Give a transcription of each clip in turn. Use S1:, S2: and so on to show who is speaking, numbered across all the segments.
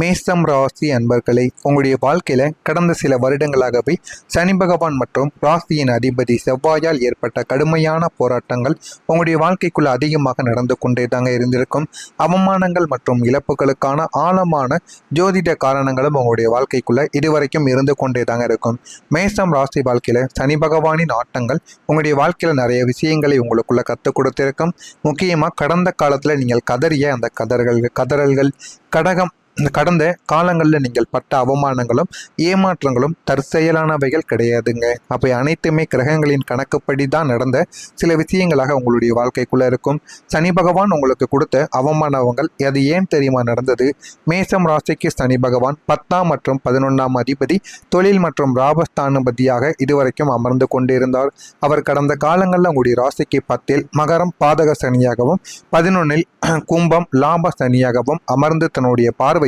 S1: மேஷம் ராசி அன்பர்களே, உங்களுடைய வாழ்க்கையில கடந்த சில வருடங்களாகவே சனி பகவான் மற்றும் ராசியின் அதிபதி செவ்வாயால் ஏற்பட்ட கடுமையான போராட்டங்கள் உங்களுடைய வாழ்க்கைக்குள்ள அதிகமாக நடந்து கொண்டே தாங்க இருந்திருக்கும். அவமானங்கள் மற்றும் இழப்புகளுக்கான ஆழமான ஜோதிட காரணங்களும் உங்களுடைய வாழ்க்கைக்குள்ள இதுவரைக்கும் இருந்து கொண்டே தாங்க இருக்கும். மேஷம் ராசி வாழ்க்கையில சனி பகவானின் ஆட்டங்கள் உங்களுடைய வாழ்க்கையில நிறைய விஷயங்களை உங்களுக்குள்ள கற்றுக் கொடுத்திருக்கும். முக்கியமா கடந்த காலத்துல நீங்கள் கதறிய அந்த கதறல்கள் கடகம் இந்த கடந்த காலங்களில் நீங்கள் பட்ட அவமானங்களும் ஏமாற்றங்களும் தற்செயலானவைகள் கிடையாதுங்க. அப்போ அனைத்துமே கிரகங்களின் கணக்குப்படி தான் நடந்த சில விஷயங்களாக உங்களுடைய வாழ்க்கைக்குள்ள இருக்கும். சனி பகவான் உங்களுக்கு கொடுத்த அவமானங்கள் அது ஏன் தெரியுமா நடந்தது? மேஷம் ராசிக்கு சனி பகவான் 10ஆம் மற்றும் 11ஆம் அதிபதி, தொழில் மற்றும் லாபஸ்தானாதிபதியாக இதுவரைக்கும் அமர்ந்து கொண்டிருந்தார். அவர் கடந்த காலங்களில் உங்களுடைய ராசிக்கு 10இல் மகரம் பாதக சனியாகவும் 11இல் கும்பம் லாப சனியாகவும் அமர்ந்து தன்னுடைய பார்வையை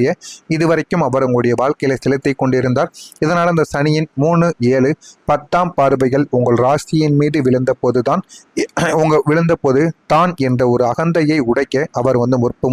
S1: இதுவரைக்கும் அவர் உங்களுடைய வாழ்க்கையில செலுத்தி கொண்டிருந்தார். இதனால் அந்த சனியின் 3, 7, 10ஆம் பார்வைகள் உங்கள் ராசியின் மீது விழுந்த போது தான் என்ற ஒரு அகந்தையை உடைக்க அவர்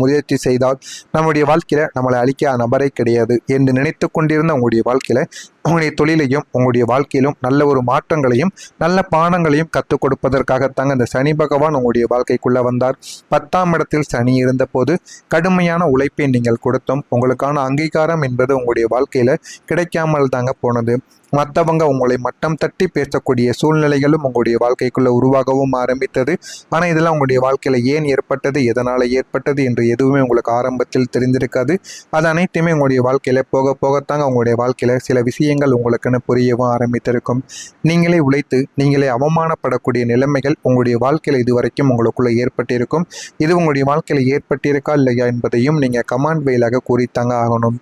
S1: முயற்சி செய்தார். நம்முடைய வாழ்க்கையில நம்மளை அழிக்க நபரே கிடையாது என்று நினைத்து கொண்டிருந்த உங்களுடைய வாழ்க்கையில உங்களுடைய தொழிலையும் உங்களுடைய வாழ்க்கையிலும் நல்ல ஒரு மாற்றங்களையும் நல்ல பாடங்களையும் கற்றுக் கொடுப்பதற்காகத்தாங்க இந்த சனி பகவான் உங்களுடைய வாழ்க்கைக்குள்ள வந்தார். 10ஆம் இடத்தில் சனி இருந்த போது கடுமையான உழைப்பை நீங்கள் கொடுத்தும் உங்களுக்கான அங்கீகாரம் என்பது உங்களுடைய வாழ்க்கையில கிடைக்காமல் தாங்க போனது. மற்றவங்க உங்களை மட்டம் தட்டி பேசக்கூடிய சூழ்நிலைகளும் உங்களுடைய வாழ்க்கைக்குள்ள உருவாகவும் ஆரம்பித்தது. ஆனால் இதெல்லாம் உங்களுடைய வாழ்க்கையில ஏன் ஏற்பட்டது, எதனால ஏற்பட்டது என்று எதுவுமே உங்களுக்கு ஆரம்பத்தில் தெரிந்திருக்காது. அது அனைத்துமே உங்களுடைய வாழ்க்கையில போக போகத்தாங்க உங்களுடைய வாழ்க்கையில சில விஷயங்கள் உங்களுக்குன்னு புரியவும் ஆரம்பித்திருக்கும். நீங்களே உழைத்து நீங்களே அவமானப்படக்கூடிய நிலைமைகள் உங்களுடைய வாழ்க்கையில இதுவரைக்கும் உங்களுக்குள்ள ஏற்பட்டிருக்கும். இது உங்களுடைய வாழ்க்கையில ஏற்பட்டிருக்கா இல்லையா என்பதையும் நீங்க கமெண்ட் வாயிலாக கூறித்தாங்க ஆகணும்.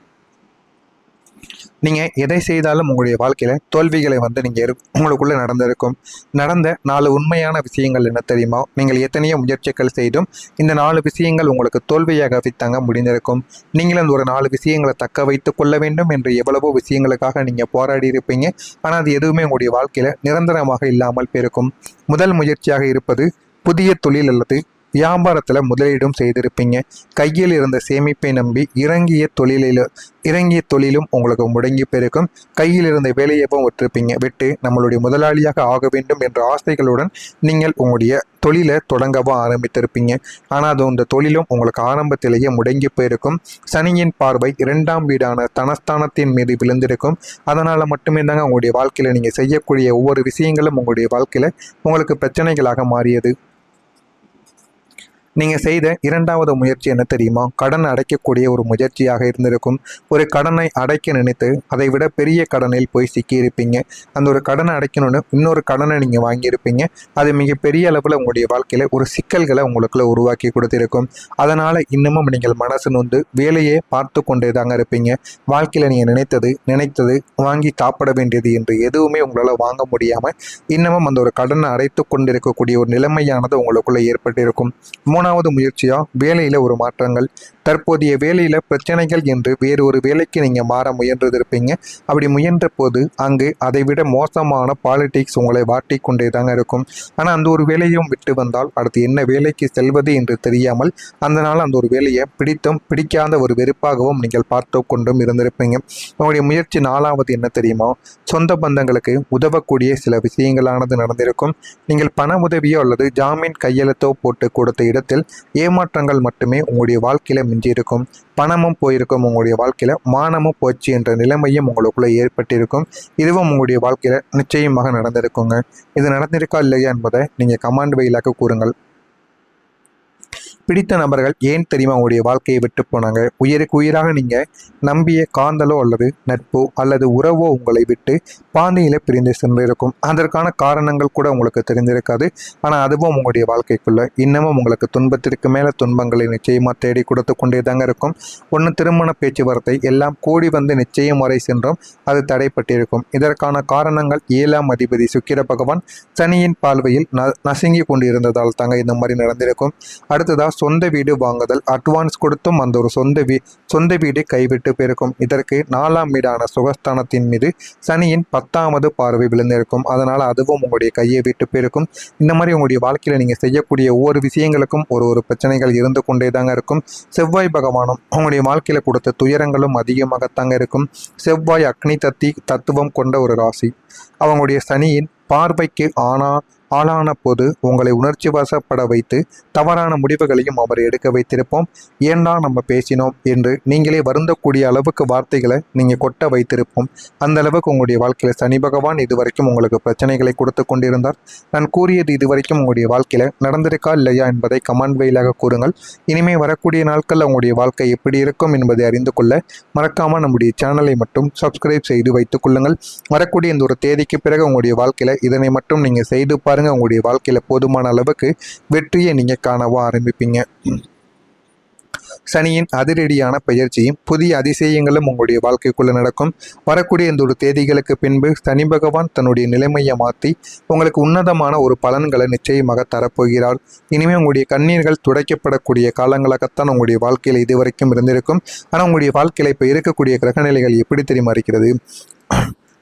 S1: நீங்கள் எதை செய்தாலும் உங்களுடைய வாழ்க்கையில் தோல்விகளை நீங்கள் உங்களுக்குள்ளே நடந்த 4 உண்மையான விஷயங்கள் என்ன தெரியுமா? நீங்கள் எத்தனையோ முயற்சிகள் செய்தும் இந்த 4 விஷயங்கள் உங்களுக்கு தோல்வியாக வைத்தாங்க முடிந்திருக்கும். நீங்களும் ஒரு 4 விஷயங்களை தக்க வைத்து கொள்ள வேண்டும் என்று எவ்வளவோ விஷயங்களுக்காக நீங்கள் போராடி இருப்பீங்க. ஆனால் அது எதுவுமே உங்களுடைய வாழ்க்கையில் நிரந்தரமாக இல்லாமல் போயிருக்கும். முதல் முயற்சியாக இருப்பது புதிய தொழில் அல்லது வியாபாரத்தில் முதலீடும் செய்திருப்பீங்க. கையில் இருந்த சேமிப்பை நம்பி இறங்கிய தொழிலும் உங்களுக்கு முடங்கி போயிருக்கும். கையில் இருந்த வேலையவும் விட்டு நம்மளுடைய முதலாளியாக ஆக வேண்டும் என்ற ஆசைகளுடன் நீங்கள் உங்களுடைய தொழிலை தொடங்கவும் ஆரம்பித்திருப்பீங்க. ஆனால் அந்த தொழிலும் உங்களுக்கு ஆரம்பத்திலேயே முடங்கி போயிருக்கும். சனியின் பார்வை 2ஆம் வீடான தனஸ்தானத்தின் மீது விழுந்திருக்கும். அதனால் மட்டுமே தாங்க உங்களுடைய வாழ்க்கையில் நீங்கள் செய்யக்கூடிய ஒவ்வொரு விஷயங்களும் உங்களுடைய வாழ்க்கையில் உங்களுக்கு பிரச்சனைகளாக மாறியது. நீங்கள் செய்த 2வது முயற்சி என்ன தெரியுமா? கடன் அடைக்கக்கூடிய ஒரு முயற்சியாக இருந்திருக்கும். ஒரு கடனை அடைக்க நினைத்து அதை விட பெரிய கடனில் போய் சிக்கியிருப்பீங்க. அந்த ஒரு கடனை அடைக்கணும்னு இன்னொரு கடனை நீங்கள் வாங்கியிருப்பீங்க. அது மிகப்பெரிய அளவில் உங்களுடைய வாழ்க்கையில் ஒரு சிக்கல்களை உங்களுக்குள்ள உருவாக்கி கொடுத்திருக்கும். அதனால் இன்னமும் நீங்கள் மனசு நொந்து வேலையே பார்த்து கொண்டே தாங்க இருப்பீங்க. வாழ்க்கையில் நீங்கள் நினைத்தது வாங்கி சாப்பிட வேண்டியது என்று எதுவுமே உங்களால் வாங்க முடியாமல் இன்னமும் அந்த ஒரு கடனை அடைத்து கொண்டிருக்கக்கூடிய ஒரு நிலைமையானது உங்களுக்குள்ள ஏற்பட்டிருக்கும். 3வது முயற்சியா வேலையில ஒரு மாற்றங்கள். தற்போதைய வேலையில பிரச்சனைகள் என்று வேறு ஒரு வேலைக்கு நீங்க மாற முயன்றிருப்பீங்க. அப்படி முயன்ற போது அங்கு அதை விட மோசமான பாலிடிக்ஸ் உங்களை வாட்டி கொண்டே தாங்க இருக்கும். ஆனால் அந்த ஒரு வேலையும் விட்டு வந்தால் அடுத்து என்ன வேலைக்கு செல்வது என்று தெரியாமல் அந்த ஒரு வேலையை பிடிக்காத ஒரு வெறுப்பாகவும் நீங்கள் பார்த்து கொண்டும் இருந்திருப்பீங்க. உங்களுடைய முயற்சி 4வது என்ன தெரியுமா? சொந்த பந்தங்களுக்கு உதவக்கூடிய சில விஷயங்களானது நடந்திருக்கும். நீங்கள் பண உதவியோ அல்லது ஜாமீன் கையெழுத்தோ போட்டு கொடுத்த இடத்தில் ஏமாற்றங்கள் மட்டுமே உங்களுடைய வாழ்க்கையில மிஞ்சியிருக்கும். பணமும் போயிருக்கும். உங்களுடைய வாழ்க்கையில மானமும் போச்சு என்ற நிலைமையும் உங்களுக்குள்ள ஏற்பட்டிருக்கும். இதுவும் உங்களுடைய வாழ்க்கையில நிச்சயமாக நடந்திருக்குங்க. இது நடந்திருக்கா இல்லையா என்பதை நீங்க கமெண்ட் வாயிலாக கூறுங்கள். பிடித்த நபர்கள் ஏன் தெரியுமா உங்களுடைய வாழ்க்கையை விட்டு போனாங்க? உயிருக்கு உயிராக நீங்கள் நம்பிய காதலோ அல்லது நட்போ அல்லது உறவோ உங்களை விட்டு பாதையில் பிரிந்து சென்றிருக்கும். அதற்கான காரணங்கள் கூட உங்களுக்கு தெரிந்திருக்காது. ஆனால் அதுவும் உங்களுடைய வாழ்க்கைக்குள்ள இன்னமும் உங்களுக்கு துன்பத்திற்கு மேலே துன்பங்களை நிச்சயமாக தேடி கொடுத்து கொண்டே தாங்க இருக்கும். திருமண பேச்சுவார்த்தை எல்லாம் கூடி வந்து நிச்சயம் வரை சென்றும் அது தடைப்பட்டிருக்கும். இதற்கான காரணங்கள் 7ஆம் அதிபதி சுக்கிர பகவான் சனியின் பார்வையில் நசுங்கி கொண்டு இருந்ததால் தாங்க இந்த மாதிரி நடந்திருக்கும். அடுத்ததாக சொந்த வீடு வாங்குதல், அட்வான்ஸ் கொடுத்தும் அந்த ஒரு சொந்த வீடு கைவிட்டு போயிருக்கும். இதற்கு 4ஆம் வீடான சுகஸ்தானத்தின் மீது சனியின் 10வது பார்வை விழுந்திருக்கும். அதனால் அதுவும் உங்களுடைய கையை விட்டு போயிருக்கும். இந்த மாதிரி உங்களுடைய வாழ்க்கையில் நீங்கள் செய்யக்கூடிய ஒவ்வொரு விஷயங்களுக்கும் ஒரு பிரச்சனைகள் இருந்து கொண்டே தாங்க இருக்கும். செவ்வாய் பகவானும் உங்களுடைய வாழ்க்கையில் கொடுத்த துயரங்களும் அதிகமாகத்தாங்க இருக்கும். செவ்வாய் அக்னி தத்துவம் கொண்ட ஒரு ராசி. அவங்களுடைய சனியின் பார்வைக்கு ஆளான போது உங்களை உணர்ச்சி வசப்பட வைத்து தவறான முடிவுகளையும் அவர் எடுக்க வைத்திருப்போம். ஏண்டா நம்ம பேசினோம் என்று நீங்களே வருந்தக்கூடிய அளவுக்கு வார்த்தைகளை நீங்கள் கொட்ட வைத்திருப்போம். அந்த அளவுக்கு உங்களுடைய வாழ்க்கையில் சனி பகவான் இதுவரைக்கும் உங்களுக்கு பிரச்சனைகளை கொடுத்து கொண்டிருந்தார். நான் கூறியது இதுவரைக்கும் உங்களுடைய வாழ்க்கையில் நடந்திருக்கா இல்லையா என்பதை கமெண்ட் வழியாக கூறுங்கள். இனிமேல் வரக்கூடிய நாட்களில் உங்களுடைய வாழ்க்கை எப்படி இருக்கும் என்பதை அறிந்து கொள்ள மறக்காமல் நம்முடைய சேனலை மட்டும் சப்ஸ்கிரைப் செய்து வைத்துக் கொள்ளுங்கள். வரக்கூடிய இந்த ஒரு தேதிக்கு பிறகு உங்களுடைய வாழ்க்கையில் இதனை மட்டும் நீங்கள் செய்து பாருங்கள். உங்களுடைய வாழ்க்கையில் போதுமான அளவுக்கு வெற்றியை நீங்கள் காணவோ ஆரம்பிப்பீங்க. சனியின் அதிரடியான பயிற்சியும் புதிய அதிசயங்களும் உங்களுடைய வாழ்க்கைக்குள்ள நடக்கும். வரக்கூடிய இந்த ஒரு தேதிகளுக்கு பின்பு சனி பகவான் தன்னுடைய நிலைமையை மாற்றி உங்களுக்கு உன்னதமான ஒரு பலன்களை நிச்சயமாக தரப்போகிறார். இனிமேல் உங்களுடைய கண்ணீர்கள் துடைக்கப்படக்கூடிய காலங்களாகத்தான் உங்களுடைய வாழ்க்கையில் இதுவரைக்கும் இருந்திருக்கும். ஆனால் உங்களுடைய வாழ்க்கையில் இப்போ இருக்கக்கூடிய கிரகநிலைகள் எப்படி தெரியுமா இருக்கிறது?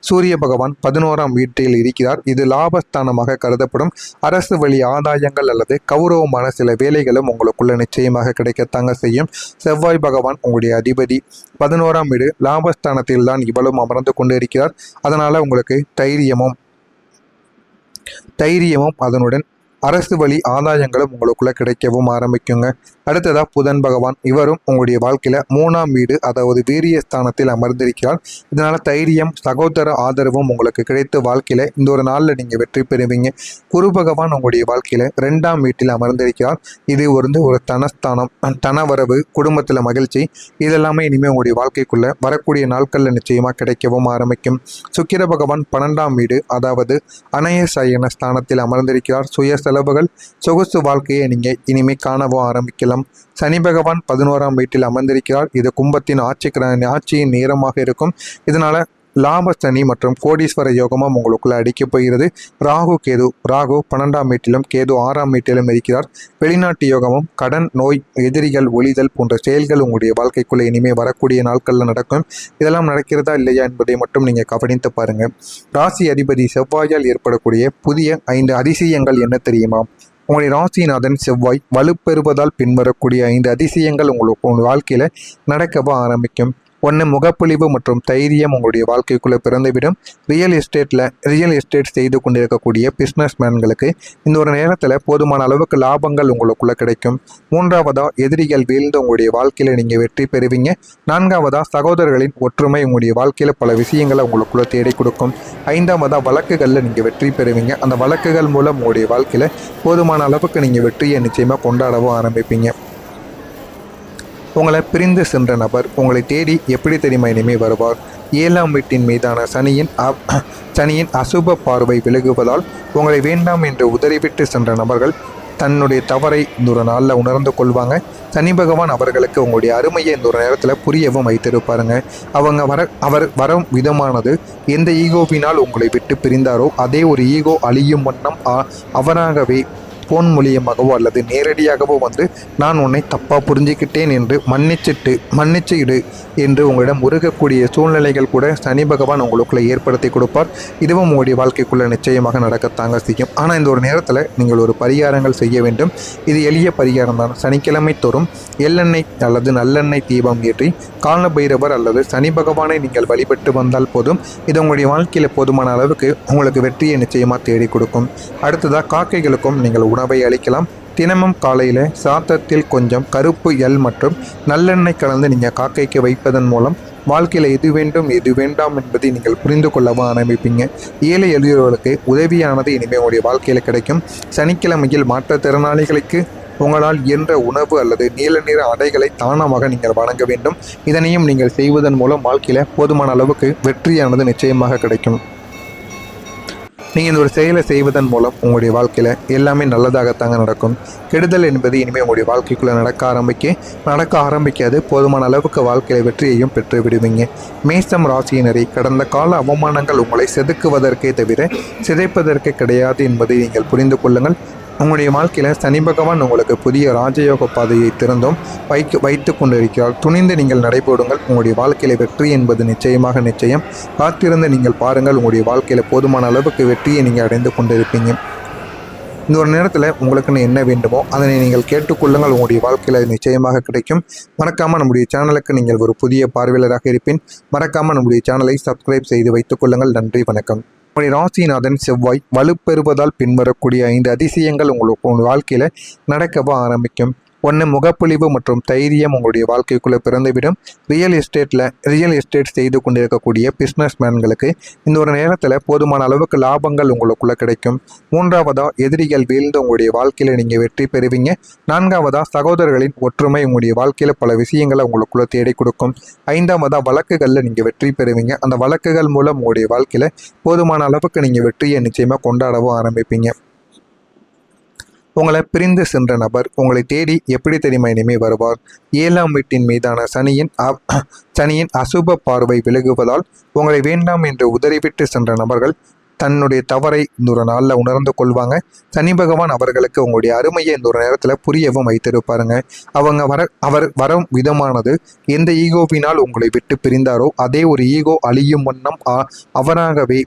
S1: சூரிய பகவான் 11ஆம் வீட்டில் இருக்கிறார். இது லாபஸ்தானமாக கருதப்படும். அரசு வழி ஆதாயங்கள் அல்லது கௌரவமான சில வேலைகளும் உங்களுக்குள்ள நிச்சயமாக கிடைக்கத்தாங்க செய்யும். செவ்வாய் பகவான் உங்களுடைய அதிபதி. 11ஆம் வீடு லாபஸ்தானத்தில் தான் இவளும் அமர்ந்து கொண்டு இருக்கிறார். அதனால உங்களுக்கு தைரியமும் அதனுடன் அரசு வழி ஆதாயங்களும் உங்களுக்குள்ள கிடைக்கவும் ஆரம்பிக்குங்க. அடுத்ததாக புதன் பகவான், இவரும் உங்களுடைய வாழ்க்கையில் 3ஆம் வீடு அதாவது வீரியஸ்தானத்தில் அமர்ந்திருக்கிறார். இதனால் தைரியம், சகோதர ஆதரவும் உங்களுக்கு கிடைத்து வாழ்க்கையில் இந்த ஒரு நாளில் நீங்கள் வெற்றி பெறுவீங்க. குரு பகவான் உங்களுடைய வாழ்க்கையில் 2ஆம் வீட்டில் அமர்ந்திருக்கிறார். இது ஒரு தனஸ்தானம், தனவரவு, குடும்பத்தில் மகிழ்ச்சி, இதெல்லாமே இனிமேல் உங்களுடைய வாழ்க்கைக்குள்ளே வரக்கூடிய நாட்களில் நிச்சயமாக கிடைக்கவும் ஆரம்பிக்கும். சுக்கிர பகவான் 12ஆம் வீடு அதாவது அனய சயன ஸ்தானத்தில் அமர்ந்திருக்கிறார். சுய செலவுகள், சொகுசு வாழ்க்கையை நீங்கள் இனிமேல் காணவும் ஆரம்பிக்கலாம். சனி பகவான் 11ஆம் வீட்டில் அமர்ந்திருக்கிறார். இது கும்பத்தின் ஆட்சியின் நேரமாக இருக்கும். இதனால லாப சனி மற்றும் கோடீஸ்வர யோகமும் உங்களுக்குள்ள அடிக்கப் போகிறது. ராகு 12ஆம் வீட்டிலும் கேது 6ஆம் வீட்டிலும் இருக்கிறார். வெளிநாட்டு யோகமும் கடன், நோய், எதிரிகள் ஒழிதல் போன்ற செயல்கள் உங்களுடைய வாழ்க்கைக்குள்ள இனிமேல் வரக்கூடிய நாட்களில் நடக்கும். இதெல்லாம் நடக்கிறதா இல்லையா என்பதை மட்டும் நீங்கள் கவனித்து பாருங்க. ராசி அதிபதி செவ்வாயால் ஏற்படக்கூடிய புதிய 5 அதிசயங்கள் என்ன தெரியுமா? உங்களுடைய ராசிநாதன் செவ்வாய் வலுப்பெறுவதால் பின்வரக்கூடிய 5 அதிசயங்கள் உங்கள் வாழ்க்கையில் நடக்கவோ ஆரம்பிக்கும். 1. முகப்பொழிவு மற்றும் தைரியம் உங்களுடைய வாழ்க்கைக்குள்ளே பிறந்துவிடும். ரியல் எஸ்டேட் செய்து கொண்டிருக்கக்கூடிய பிஸ்னஸ் மேன்களுக்கு இந்த ஒரு நேரத்தில் போதுமான அளவுக்கு லாபங்கள் உங்களுக்குள்ளே கிடைக்கும். 3. எதிரிகள் வீழ்ந்து உங்களுடைய வாழ்க்கையில் நீங்கள் வெற்றி பெறுவீங்க. 4. சகோதரர்களின் ஒற்றுமை உங்களுடைய வாழ்க்கையில் பல விஷயங்களை உங்களுக்குள்ளே தேடி கொடுக்கும். 5. வழக்குகளில் நீங்கள் வெற்றி பெறுவீங்க. அந்த வழக்குகள் மூலம் உங்களுடைய வாழ்க்கையில் போதுமான அளவுக்கு நீங்கள் வெற்றியை நிச்சயமாக கொண்டாடவும் ஆரம்பிப்பீங்க. உங்களை பிரிந்து சென்ற நபர் உங்களை தேடி எப்படி தெரியுமா இனிமேல் வருவார்? 7ஆம் வீட்டின் மீதான சனியின் அசுப பார்வை விலகுவதால் உங்களை வேண்டாம் என்று உதறிவிட்டு சென்ற நபர்கள் தன்னுடைய தவறை இந்த ஒரு நாளில் உணர்ந்து கொள்வாங்க. சனி பகவான் அவர்களுக்கு உங்களுடைய அருமையை இந்த ஒரு நேரத்தில் புரியவும் வைத்திருப்பாருங்க. அவர் வரும் விதமானது எந்த ஈகோவினால் உங்களை விட்டு பிரிந்தாரோ அதே ஒரு ஈகோ அழியும் வண்ணம் அவராகவே ஃபோன் மூலியமாகவோ அல்லது நேரடியாகவோ வந்து நான் உன்னை தப்பாக புரிஞ்சுக்கிட்டேன் என்று மன்னிச்சு இடு என்று உங்களிடம் உருகக்கூடிய சூழ்நிலைகள் கூட சனி பகவான் உங்களுக்குள்ளே ஏற்படுத்தி கொடுப்பார். இதுவும் உங்களுடைய வாழ்க்கைக்குள்ளே நிச்சயமாக நடக்கத்தாங்க செய்யும். ஆனால் இந்த ஒரு நேரத்தில் நீங்கள் ஒரு பரிகாரங்கள் செய்ய வேண்டும். இது எளிய பரிகாரம் தான். சனிக்கிழமை தோறும் எள்ளெண்ணெய் அல்லது நல்லெண்ணெய் தீபம் ஏற்றி கால பைரவர் அல்லது சனி பகவானை நீங்கள் வழிபட்டு வந்தால் போதும். இது உங்களுடைய வாழ்க்கையில் போதுமான அளவுக்கு உங்களுக்கு வெற்றியை நிச்சயமாக தேடி கொடுக்கும். அடுத்ததாக காக்கைகளுக்கும் நீங்கள் உணவை அளிக்கலாம். தினமும் காலையில் சாதத்தில் கொஞ்சம் கருப்பு எள் மற்றும் நல்லெண்ணெய் கலந்து நீங்கள் காக்கைக்கு வைப்பதன் மூலம் வாழ்க்கையில் எது வேண்டும் எது வேண்டாம் என்பதை நீங்கள் புரிந்து கொள்ளவும் ஆரம்பிப்பீங்க. ஏழை எளியவர்களுக்கு உதவியானது இனிமேல் உங்களுடைய வாழ்க்கையில் கிடைக்கும். சனிக்கிழமையில் மாற்றுத்திறனாளிகளுக்கு உங்களால் இயன்ற உணவு அல்லது நீல நிற அடைகளை தானமாக நீங்கள் வழங்க வேண்டும். இதனையும் நீங்கள் செய்வதன் மூலம் வாழ்க்கையில் போதுமான அளவுக்கு வெற்றியானது நிச்சயமாக கிடைக்கும். நீங்கள் இந்த ஒரு செயலை செய்வதன் மூலம் உங்களுடைய வாழ்க்கையில் எல்லாமே நல்லதாகத்தாங்க நடக்கும். கெடுதல் என்பது இனிமேல் உங்களுடைய வாழ்க்கைக்குள்ளே நடக்க ஆரம்பிக்காது. போதுமான அளவுக்கு வாழ்க்கையில் வெற்றியையும் பெற்று விடுவீங்க. மேஷம் ராசியினரை கடந்த கால அவமானங்கள் உங்களை செதுக்குவதற்கே தவிர சிதைப்பதற்கு கிடையாது என்பதை நீங்கள் புரிந்து கொள்ளுங்கள். உங்களுடைய வாழ்க்கையில் சனி பகவான் உங்களுக்கு புதிய ராஜயோக பாதையை திறந்தும் வைத்து கொண்டிருக்கிறார். துணிந்து நீங்கள் நடைபோடுங்கள். உங்களுடைய வாழ்க்கையில் வெற்றி என்பது நிச்சயம். காத்திருந்து நீங்கள் பாருங்கள். உங்களுடைய வாழ்க்கையில் போதுமான அளவுக்கு வெற்றியை நீங்கள் அடைந்து கொண்டிருப்பீங்க. இந்த ஒரு நேரத்தில் உங்களுக்குன்னு என்ன வேண்டுமோ அதனை நீங்கள் கேட்டுக்கொள்ளுங்கள். உங்களுடைய வாழ்க்கையில் நிச்சயமாக கிடைக்கும். மறக்காமல் நம்முடைய சேனலுக்கு நீங்கள் ஒரு புதிய பார்வையாளராக இருப்பின் மறக்காமல் நம்முடைய சேனலை சப்ஸ்கிரைப் செய்து வைத்துக் கொள்ளுங்கள். நன்றி, வணக்கம். உங்களுடைய ராசிநாதன் செவ்வாய் வலுப்பெறுவதால் பின்வரக்கூடிய 5 அதிசயங்கள் உங்கள் வாழ்க்கையில் நடக்கவோ ஆரம்பிக்கும். 1. முகப்பொழிவு மற்றும் தைரியம் உங்களுடைய வாழ்க்கைக்குள்ளே பிறந்துவிடும். ரியல் எஸ்டேட் செய்து கொண்டிருக்கக்கூடிய பிஸ்னஸ் மேன்களுக்கு இந்த ஒரு நேரத்தில் போதுமான அளவுக்கு லாபங்கள் உங்களுக்குள்ளே கிடைக்கும். 3. எதிரிகள் வீழ்ந்து உங்களுடைய வாழ்க்கையில் நீங்கள் வெற்றி பெறுவீங்க. 4. சகோதரர்களின் ஒற்றுமை உங்களுடைய வாழ்க்கையில் பல விஷயங்களை உங்களுக்குள்ளே தேடி கொடுக்கும். 5. வழக்குகளில் நீங்கள் வெற்றி பெறுவீங்க. அந்த வழக்குகள் மூலம் உங்களுடைய வாழ்க்கையில் போதுமான அளவுக்கு நீங்கள் வெற்றியை நிச்சயமாக கொண்டாடவும் ஆரம்பிப்பீங்க. உங்களை பிரிந்து சென்ற நபர் உங்களை தேடி எப்படி தெரியுமா இனிமேல் வருவார். 7ஆம் வீட்டின் மீதான சனியின் அசுப பார்வை விலகுவதால் உங்களை வேண்டாம் என்று உதறிவிட்டு சென்ற நபர்கள் தன்னுடைய தவறை இந்த ஒரு நாளில் உணர்ந்து கொள்வாங்க. சனி பகவான் அவர்களுக்கு உங்களுடைய அருமையை இந்த ஒரு நேரத்தில் புரியவும் வைத்திருப்பாருங்க. அவர் வரும் விதமானது எந்த ஈகோவினால் உங்களை விட்டு பிரிந்தாரோ அதே ஒரு ஈகோ அழியும் வண்ணம் அவராகவே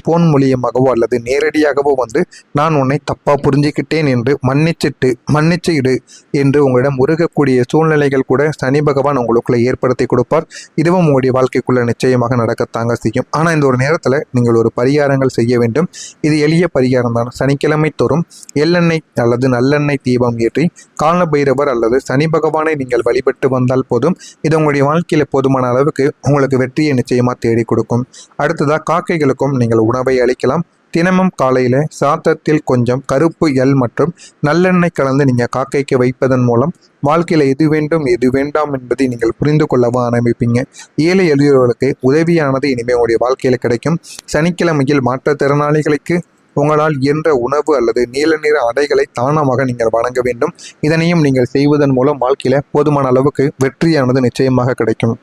S1: போன் மூலியமாகவோ அல்லது நேரடியாகவோ வந்து நான் உன்னை தப்பாக புரிஞ்சுக்கிட்டேன் என்று மன்னிச்சு இடு என்று உங்களிடம் உருகக்கூடிய சூழ்நிலைகள் கூட சனி பகவான் உங்களுக்குள்ளே ஏற்படுத்தி கொடுப்பார். இதுவும் உங்களுடைய வாழ்க்கைக்குள்ளே நிச்சயமாக நடக்கத்தாங்க செய்யும். ஆனால் இந்த ஒரு நேரத்தில் நீங்கள் ஒரு பரிகாரங்கள் செய்ய வேண்டும். இது எளிய பரிகாரம் தான். சனிக்கிழமை தோறும் எள்ளெண்ணெய் அல்லது நல்லெண்ணெய் தீபம் ஏற்றி கால பைரவர் அல்லது சனி பகவானை நீங்கள் வழிபட்டு வந்தால் போதும். இது உங்களுடைய வாழ்க்கையில் போதுமான அளவுக்கு உங்களுக்கு வெற்றியை நிச்சயமாக தேடி கொடுக்கும். அடுத்ததாக காக்கைகளுக்கும் நீங்கள் உணவை அளிக்கலாம். தினமும் காலையில் சாதத்தில் கொஞ்சம் கருப்பு எள் மற்றும் நல்லெண்ணெய் கலந்து நீங்கள் காக்கைக்கு வைப்பதன் மூலம் வாழ்க்கையில் எது வேண்டும் எது வேண்டாம் என்பதை நீங்கள் புரிந்து கொள்ளவும் ஆரம்பிப்பீங்க. ஏழை எளியவர்களுக்கு உதவியானது இனிமேல் உங்களுடைய வாழ்க்கையில் கிடைக்கும். சனிக்கிழமையில் மாற்றுத்திறனாளிகளுக்கு உங்களால் இயன்ற உணவு அல்லது நீல நிற அடைகளை தானமாக நீங்கள் வழங்க வேண்டும். இதனையும் நீங்கள் செய்வதன் மூலம் வாழ்க்கையில் போதுமான அளவுக்கு வெற்றியானது நிச்சயமாக கிடைக்கும்.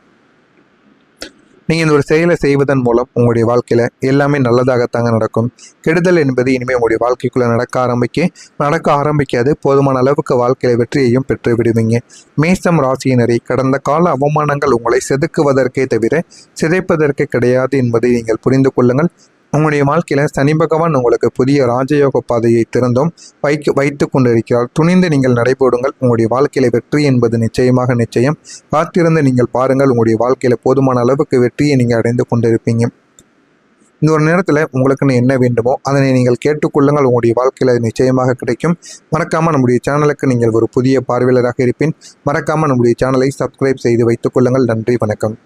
S1: நீங்கள் இந்த ஒரு செயலை செய்வதன் மூலம் உங்களுடைய வாழ்க்கையில் எல்லாமே நல்லதாகத்தாங்க நடக்கும். கெடுதல் என்பது இனிமேல் உங்களுடைய வாழ்க்கைக்குள்ளே நடக்க ஆரம்பிக்காது. போதுமான அளவுக்கு வாழ்க்கையில் வெற்றியையும் பெற்று விடுவீங்க. மேஷம் ராசியினரை கடந்த கால அவமானங்கள் உங்களை செதுக்குவதற்கே தவிர சிதைப்பதற்கு கிடையாது என்பதை நீங்கள் புரிந்து கொள்ளுங்கள். உங்களுடைய வாழ்க்கையில் சனி பகவான் உங்களுக்கு புதிய ராஜயோக பாதையை திறந்தும் வைத்து கொண்டிருக்கிறார். துணிந்து நீங்கள் நடைபோடுங்கள். உங்களுடைய வாழ்க்கையில் வெற்றி என்பது நிச்சயம். காத்திருந்து நீங்கள் பாருங்கள். உங்களுடைய வாழ்க்கையில் போதுமான அளவுக்கு வெற்றியை நீங்கள் அடைந்து கொண்டிருப்பீங்க. இந்த ஒரு நேரத்தில் உங்களுக்குன்னு என்ன வேண்டுமோ அதனை நீங்கள் கேட்டுக்கொள்ளுங்கள். உங்களுடைய வாழ்க்கையில் நிச்சயமாக கிடைக்கும். மறக்காமல் நம்முடைய சேனலுக்கு நீங்கள் ஒரு புதிய பார்வையாளராக இருப்பின் மறக்காமல் நம்முடைய சேனலை சப்ஸ்கிரைப் செய்து வைத்துக் கொள்ளுங்கள். நன்றி, வணக்கம்.